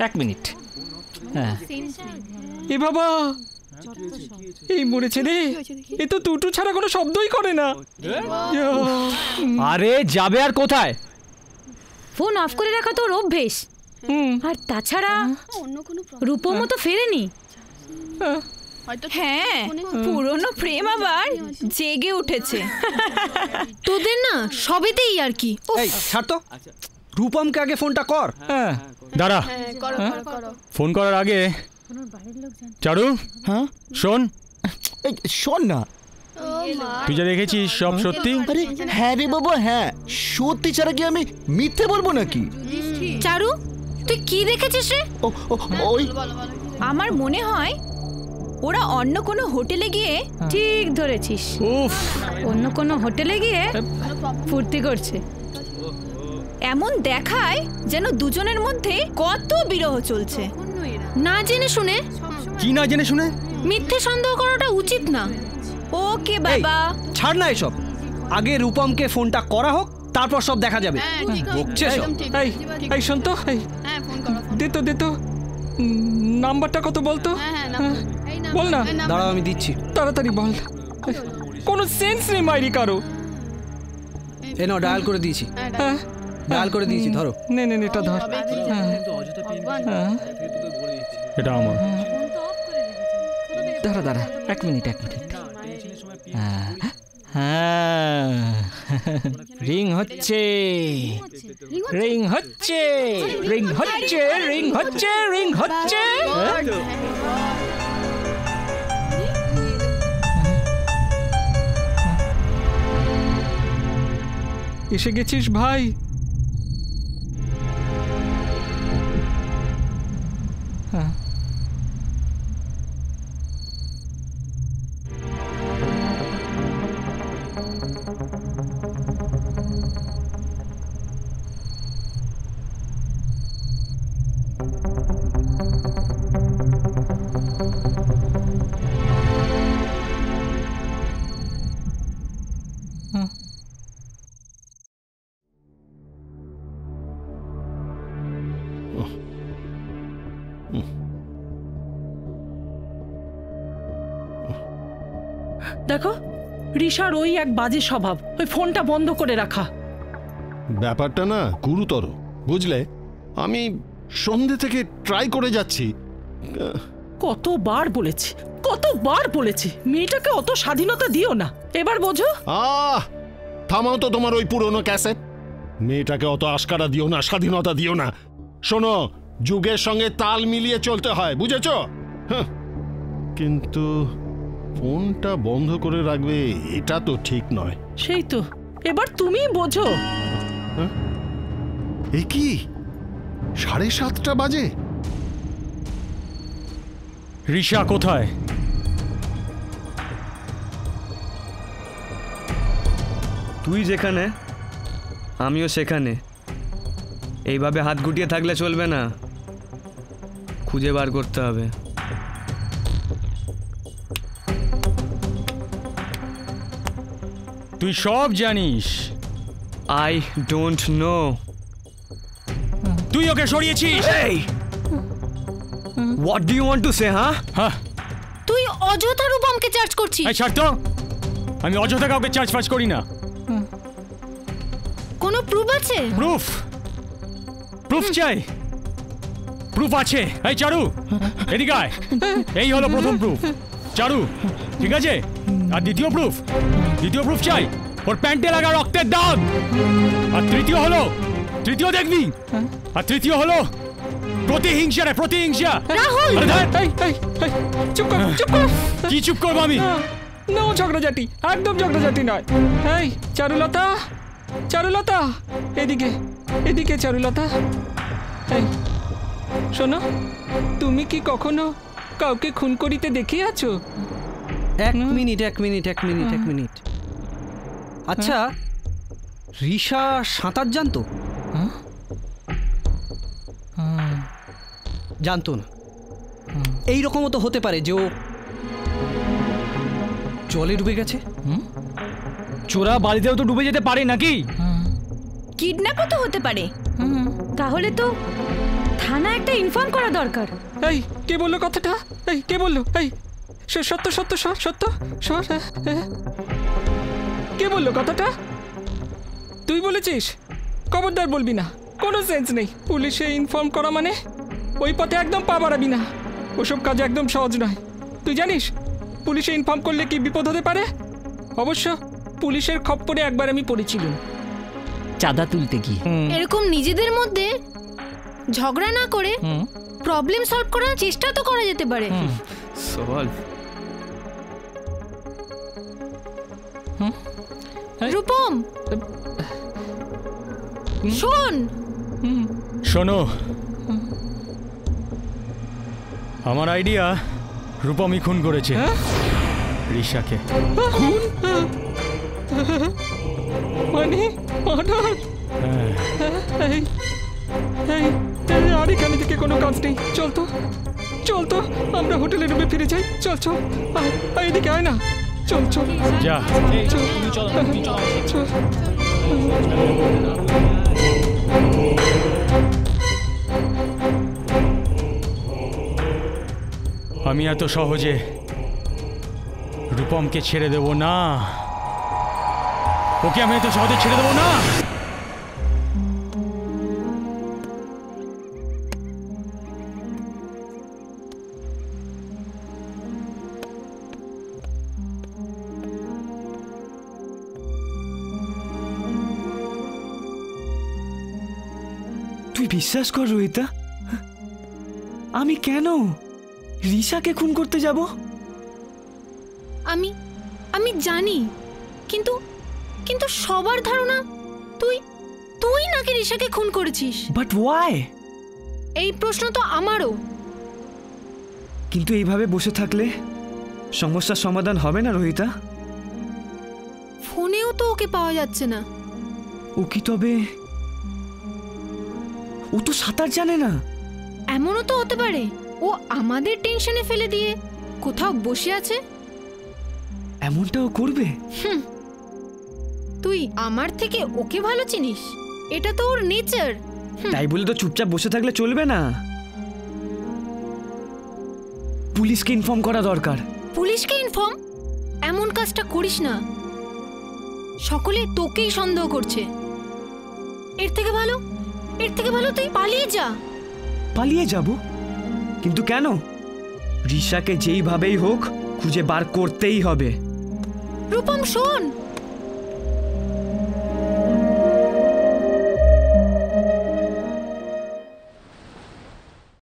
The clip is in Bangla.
এক মিনিট। হ্যাঁ এ বাবা, এই মরেছে রে, এ তো টুটু ছাড়া কোনো শব্দই করে না। আরে যাবে আর কোথায়? ফোন অফ করে রাখা তোর অভ্যেস। আর তাছাড়া রূপমও তো ফেরেনি। হ্যাঁ, পুরনো প্রেম আবার জেগে উঠেছে। তোদের না সবেতেই আর কি। এই ছাড় তো, রূপমকে আগে ফোনটা কর। দাঁড়া, ফোন করার আগে চারু, হ্যাঁ শোন। এই শোন না, তুই যা দেখেছিস সব সত্যি? আরে হ্যাঁ রে বাবা, হ্যাঁ সত্যি ছাড়া কি আমি মিথ্যে বলবো নাকি? চারু তুই কি দেখেছিস রে? ওই আমার মনে হয় ওরা অন্য কোনো হোটেলে গিয়ে। ঠিক ধরেছিস, উফ, অন্য কোনো হোটেলে গিয়ে ফুর্তি করছে। এমন দেখায় যেন দুজনের মধ্যে কত বিরহ চলছে। না জেনে শুনে কি না জেনে শুনে? মিথ্যে সন্দেহ করাটা উচিত না। ওকে বাবা, ছাড় না এসব, আগে রূপমকে ফোনটা করা হোক, তারপর সব দেখা যাবে। বকছে সব। এই শোন তো, দে তো নাম্বারটা কত বলতো? বল না। দাঁড়াও আমি দিচ্ছি। তাড়াতাড়ি বল, কোনো সেন্স নেই মাইরি কারো। এ নাও, ডায়াল করে দিয়েছি। ডায়াল করে দিয়েছি, ধরো। নে এটা ধর। এটা আমার। দাঁড়া এক মিনিট। হ্যাঁ রিং হচ্ছে। এসে গেছিস ভাই? হ্যাঁ দেখো, রিশার ওই এক বাজে স্বভাব, ওই ফোনটা বন্ধ করে রাখা। ব্যাপারটা না গুরুতর, বুঝলে? আমি সন্ধে থেকে ট্রাই করে যাচ্ছি। কতবার বলেছি মেয়েটাকে অত স্বাধীনতা দিও না, এবার বোঝো। থামাও তো তোমার ওই পুরনো ক্যাসেট। মেয়েটাকে অত আশকারা দিও না, স্বাধীনতা দিও না। শোনো, যুগের সঙ্গে তাল মিলিয়ে চলতে হয়, বুঝেছো? কিন্তু ফোনটা বন্ধ করে রাখবে, এটা তো ঠিক নয়। সেই তো, এবার তুমি বোঝো। এ কি 7:30 বাজে? রিশা কোথায়? তুই যেখানে আমিও সেখানে। এইভাবে হাত গুটিয়ে থাকলে চলবে না, খুঁজে বার করতে হবে। তুই সব জানিস। I don't know. তুই ওকে সরিয়েছিস। What do you want to say? হ্যাঁ, তুই অযথা রূপমকে চার্জ করছিস। এই ছাড় তো, আমি অযথা কাউকে চার্জ ফার্জ করি না। কোনো প্রুফ আছে? প্রুফ চাই? প্রুফ আছে। এই চারু, এদিকে আয়। এই হলো প্রথম প্রুফ। চারু, ঠিক আছে? আর দ্বিতীয় প্রুফ চাই, ওর প্যান্টে লাগা রক্তের দাগ। আর তৃতীয় দেখবি। আর তৃতীয় হলো প্রতিহিংসা। রাহুল, চুপ কর। কি চুপ করবো আমি? নো ঝগড়াঝাটি, একদম ঝগড়াঝাটি নয়। এই চারুলতা, এদিকে চারুলতা। এই শোনো, তুমি কি কখনো কাউকে খুন করিতে দেখিয়াছো? এক মিনিট। আচ্ছা, রিশা সাঁতার জানতো? জানতো না। এইরকমও তো হতে পারে যে ও জলে ডুবে গেছে। চোরা বাড়িতেও তো ডুবে যেতে পারে নাকি? কিডন্যাপও তো হতে পারে। তাহলে তো থানা একটা ইনফর্ম করা দরকার। এই কে বললো কথাটা? এই কে বললো? এই সত্য সত্য সত্য সর। কে বললো কথাটা? তুই বলেছিস? খবরদার বলবি না, কোনো সেন্স নেই। পুলিশে ইনফর্ম করা মানে ওই পথে একদম পা বাড়াবি না। ওসব কাজ একদম সহজ নয়। তুই জানিস পুলিশে ইনফর্ম করলে কি বিপদ হতে পারে? অবশ্য পুলিশের খপ্পরে একবার আমি পড়েছিলাম চাঁদা তুলতে গিয়ে। এরকম নিজেদের মধ্যে ঝগড়া না করে প্রবলেম সলভ করার চেষ্টা তো করা যেতে পারে। রূপম শোন। শোনো, আমার আইডিয়া রূপমই খুন করেছে রিশাকে। মানে আর এখানে থেকে কোনো কাজ নেই। চল তো আমরা হোটেলের রুমে ফিরে যাই। চল এদিকে আয় না। চল যা। চল। আমি এত সহজে রূপমকে ছেড়ে দেব না। ওকে আমি এত সহজে ছেড়ে দেব না। তুই বিশ্বাস কর রোহিতা, আমি কেন রিশাকে খুন করতে যাব? আমি জানি, কিন্তু কিন্তু সবার ধারণা তুই নাকি রিশাকে খুন করেছিস। But why? এই প্রশ্ন তো আমারও। কিন্তু এইভাবে বসে থাকলে সমস্যার সমাধান হবে না রোহিতা। ফোনেও তো ওকে পাওয়া যাচ্ছে না। ও কি তবে ও তো সাঁতার জানে না? এমনও তো হতে পারে ও আমাদের টেনশনে ফেলে দিয়ে কোথাও বসে আছে। এমনটাও করবে? তুই আমার থেকে ওকে ভালো চিনিস, এটা তো ওর নেচার। তাই বলে তো চুপচাপ বসে থাকলে চলবে না, পুলিশকে ইনফর্ম করা দরকার। পুলিশকে ইনফর্ম? এমন কাজটা করিস না, সকলে তোকেই সন্দেহ করছে। এর থেকে ভালো তুই পালিয়ে যা। পালিয়ে যাব? কিন্তু কেন? রিশাকে যেইভাবেই হোক খুঁজে বার করতেই হবে। রূপম শোন,